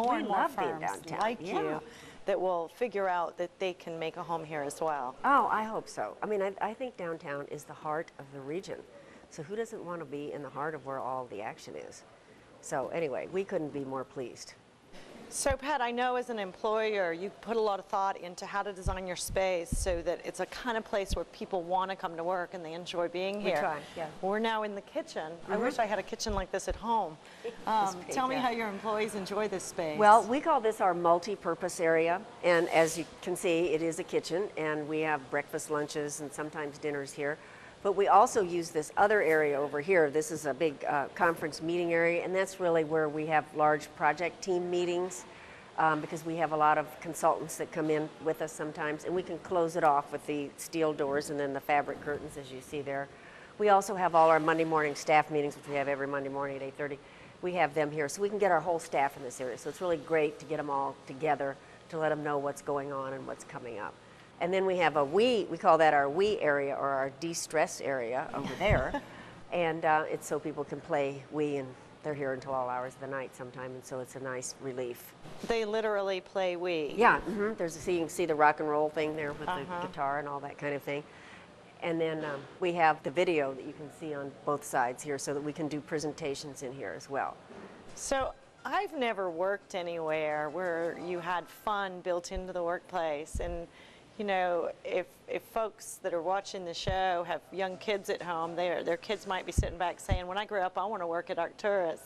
more We and more love being firms downtown. like Yeah. you that will figure out that they can make a home here as well. Oh, I hope so. I mean, I think downtown is the heart of the region. So who doesn't want to be in the heart of where all the action is? So anyway, we couldn't be more pleased. So Pat, I know as an employer you put a lot of thought into how to design your space so that it's a kind of place where people want to come to work and they enjoy being here. We try, yeah. We're now in the kitchen. I wish I had a kitchen like this at home. big, Tell me yeah. how your employees enjoy this space. Well, we call this our multi-purpose area, and as you can see, it is a kitchen, and we have breakfast, lunches, and sometimes dinners here. But we also use this other area over here. This is a big conference meeting area, and that's really where we have large project team meetings because we have a lot of consultants that come in with us sometimes, and we can close it off with the steel doors and then the fabric curtains, as you see there. We also have all our Monday morning staff meetings, which we have every Monday morning at 8:30. We have them here, so we can get our whole staff in this area. So it's really great to get them all together to let them know what's going on and what's coming up. And then we have we call that our Wii area or our de-stress area over there. And it's so people can play Wii, and they're here until all hours of the night sometime, and so it's a nice relief. they literally play Wii. Yeah, so you can see the rock and roll thing there with the guitar and all that kind of thing. And then we have the video that you can see on both sides here so that we can do presentations in here as well. So I've never worked anywhere where you had fun built into the workplace. And you know, if folks that are watching the show have young kids at home, their kids might be sitting back saying, when I grow up, I want to work at Arcturus.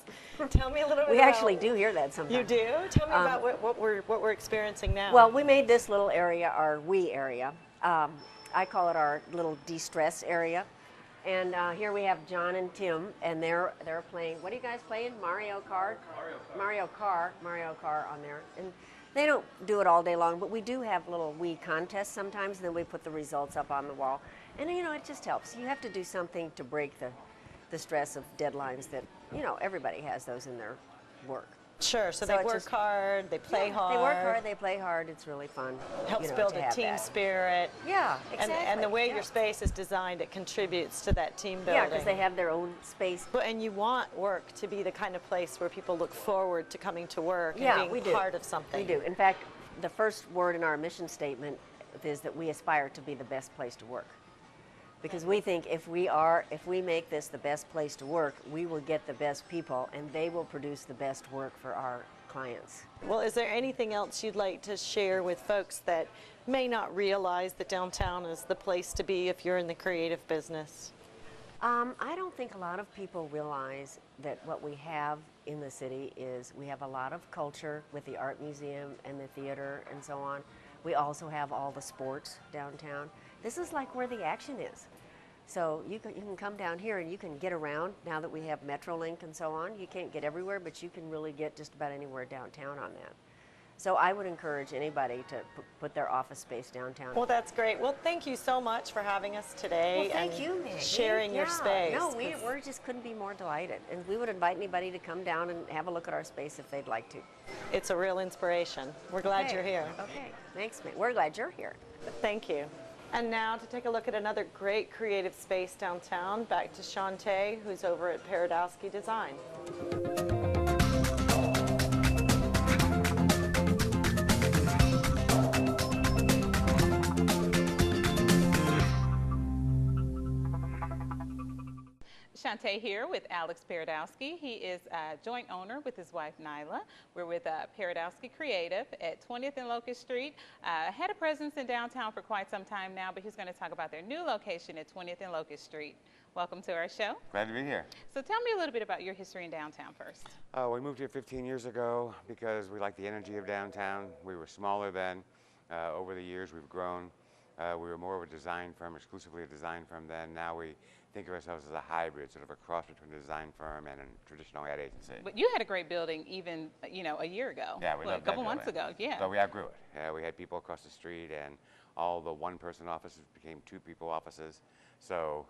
Tell me a little bit We about... actually do hear that sometimes. You do? Tell me about what we're experiencing now. Well, we made this little area our Wii area. I call it our little de-stress area. And here we have John and Tim, and they're playing, what are you guys playing? Mario Kart? Mario Kart on there. And they don't do it all day long, but we do have little Wii contests sometimes, and then we put the results up on the wall. And you know, it just helps. You have to do something to break the stress of deadlines that, you know, everybody has those in their work. Sure, so So they it work just- hard, they play hard. They work hard, they play hard, it's really fun. Helps you know, build to a have team that. spirit. Yeah, exactly. And the way yeah. your space is designed, it contributes to that team building. Yeah, because they have their own space. And you want work to be the kind of place where people look forward to coming to work Yeah, and we being do. part of something. We do. In fact, the first word in our mission statement is that we aspire to be the best place to work. Because we think if we make this the best place to work, we will get the best people and they will produce the best work for our clients. Well, is there anything else you'd like to share with folks that may not realize that downtown is the place to be if you're in the creative business? I don't think a lot of people realize that what we have in the city is we have a lot of culture with the art museum and the theater and so on. We also have all the sports downtown. This is like where the action is. So you can come down here and you can get around now that we have Metrolink and so on. You can't get everywhere, but you can really get just about anywhere downtown on that. So I would encourage anybody to put their office space downtown. Well, that's great. Well, thank you so much for having us today. Well, thank and you, Maggie. sharing your space. No, we just couldn't be more delighted. And we would invite anybody to come down and have a look at our space if they'd like to. It's a real inspiration. We're glad Okay. you're here. Okay, thanks, Maggie. We're glad you're here. Thank you. And now to take a look at another great creative space downtown, back to Shantae, who's over at Paradowski Design. Shantae here with Alex Paradowski. He is a joint owner with his wife Nyla. We're with Paradowski Creative at 20th and Locust Street. Had a presence in downtown for quite some time now, but he's going to talk about their new location at 20th and Locust Street. Welcome to our show. Glad to be here. So tell me a little bit about your history in downtown first. We moved here 15 years ago because we like the energy of downtown. We were smaller then. Over the years, we've grown. We were more of a design firm, exclusively a design firm then. Now we think of ourselves as a hybrid, sort of a cross between a design firm and a traditional ad agency. But you had a great building even, you know, a year ago. Yeah, we Well, loved a couple that months building. ago, yeah. But we outgrew it. We had people across the street, and all the one-person offices became two-people offices. So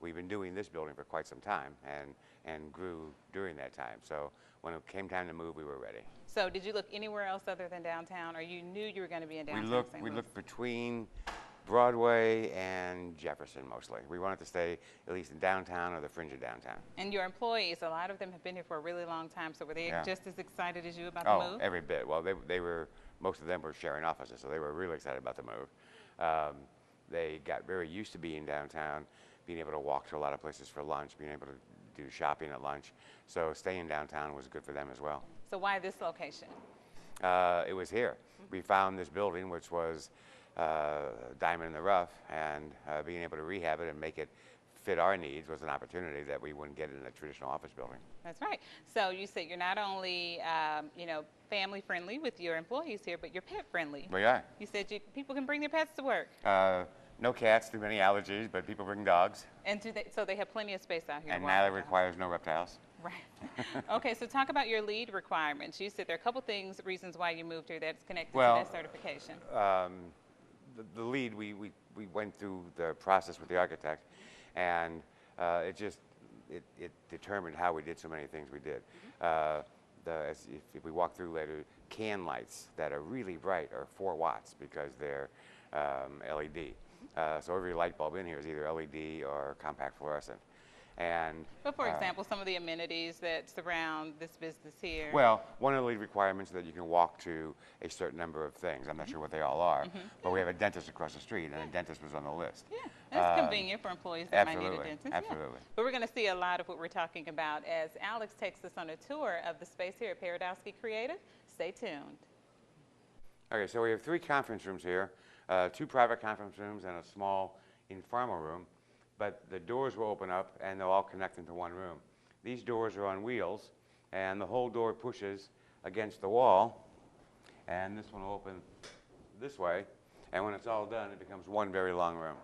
we've been doing this building for quite some time and grew during that time. So when it came time to move, we were ready. So did you look anywhere else other than downtown, or you knew you were going to be in downtown St. We Louis? looked between Broadway and Jefferson mostly. We wanted to stay at least in downtown or the fringe of downtown. And your employees, a lot of them have been here for a really long time, so were they Yeah. just as excited as you about Oh, the move? every bit. Well, they were, most of them were sharing offices, so they were really excited about the move. They got very used to being downtown, being able to walk to a lot of places for lunch, being able to do shopping at lunch. So staying downtown was good for them as well. So why this location? It was here. We found this building, which was diamond in the rough, and being able to rehab it and make it fit our needs was an opportunity that we wouldn't get in a traditional office building. That's right. So you said you're not only, family friendly with your employees here, but you're pet friendly. We are. You said people can bring their pets to work. No cats, too many allergies, but people bring dogs, And so they have plenty of space out here. to and walk now it around. requires no reptiles. Right. Okay, so talk about your lead requirements. You said there are a couple reasons why you moved here that's connected Well, to that certification. The lead, we went through the process with the architect, and it determined how we did so many things we did. If we walk through later, can lights that are really bright are 4 watts because they're LED. So every light bulb in here is either LED or compact fluorescent. And But for example, some of the amenities that surround this business here. well, one of the lead requirements is that you can walk to a certain number of things. I'm not sure what they all are, but we have a dentist across the street, and a dentist was on the list. Yeah, that's convenient for employees that might need a absolutely, dentist. Yeah. absolutely. But we're going to see a lot of what we're talking about as Alex takes us on a tour of the space here at Paradowski Creative. Stay tuned. Okay, so we have 3 conference rooms here, 2 private conference rooms and a small informal room, but the doors will open up and they'll all connect into one room. These doors are on wheels, and the whole door pushes against the wall, and this one will open this way, and when it's all done, it becomes one very long room.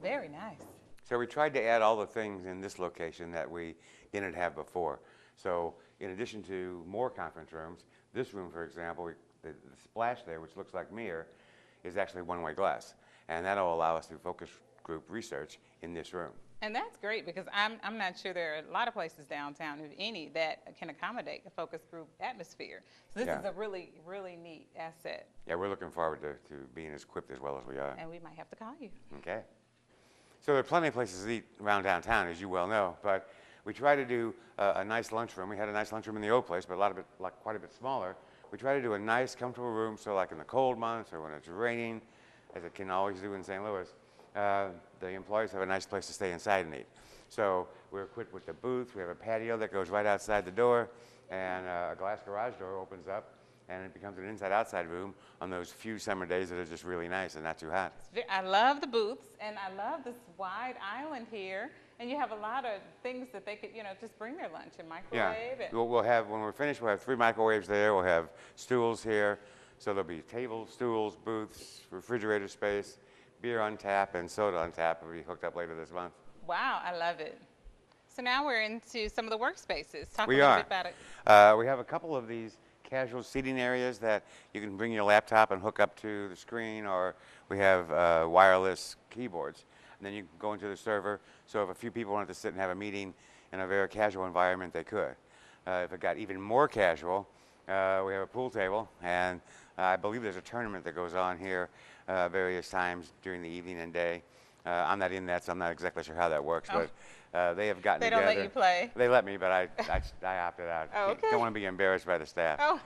Very nice. So we tried to add all the things in this location that we didn't have before. So in addition to more conference rooms, this room, for example, the splash there, which looks like mirror, is actually one-way glass. And that'll allow us to do focus group research in this room. And that's great because I'm not sure there are a lot of places downtown, if any, that can accommodate a focus group atmosphere. So this Yeah. is a really, really neat asset. Yeah, we're looking forward to being as equipped as well as we are. And we might have to call you. Okay. So there are plenty of places to eat around downtown, as you well know, but we try to do a nice lunchroom. We had a nice lunchroom in the old place, but quite a bit smaller. We try to do a nice, comfortable room, so like in the cold months or when it's raining, as it can always do in St. Louis, the employees have a nice place to stay inside and eat. So we're equipped with the booth. We have a patio that goes right outside the door, and a glass garage door opens up, and it becomes an inside-outside room on those few summer days that are just really nice and not too hot. I love the booths, and I love this wide island here. And you have a lot of things that they could, just bring their lunch and microwave. Yeah, we'll have, when we're finished, we'll have 3 microwaves there. We'll have stools here. So there'll be tables, stools, booths, refrigerator space, beer on tap, and soda on tap will be hooked up later this month. Wow, I love it. So now we're into some of the workspaces. Talk We a little are. bit about it. We have a couple of these casual seating areas that you can bring your laptop and hook up to the screen, or we have wireless keyboards. And then you can go into the server, so if a few people wanted to sit and have a meeting in a very casual environment, they could. If it got even more casual, we have a pool table, and I believe there's a tournament that goes on here various times during the evening and day. I'm not in that, so I'm not exactly sure how that works, but they have gotten They together. don't let you play? They let me, but I opted out. Oh, okay. Don't want to be embarrassed by the staff. Oh,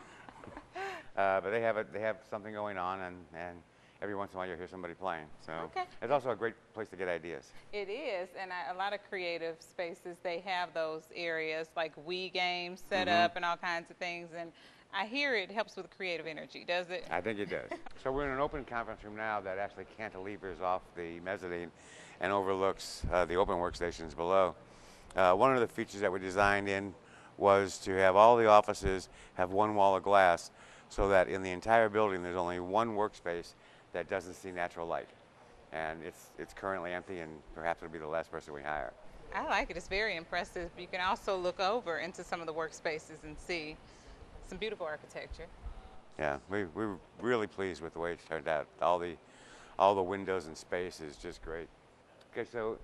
But they have something going on, and every once in a while you'll hear somebody playing. So Okay. it's also a great place to get ideas. it is. And a lot of creative spaces, they have those areas like Wii games set up and all kinds of things. And I hear it helps with creative energy, does it? I think it does. So we're in an open conference room now that actually cantilevers off the mezzanine and overlooks the open workstations below. One of the features that we designed in was to have all the offices have one wall of glass so that in the entire building there's only one workspace that doesn't see natural light. And it's currently empty, and perhaps it'll be the last person we hire. I like it. It's very impressive. You can also look over into some of the workspaces and see some beautiful architecture. Yeah, we're really pleased with the way it turned out. All the windows and space is just great. Okay, so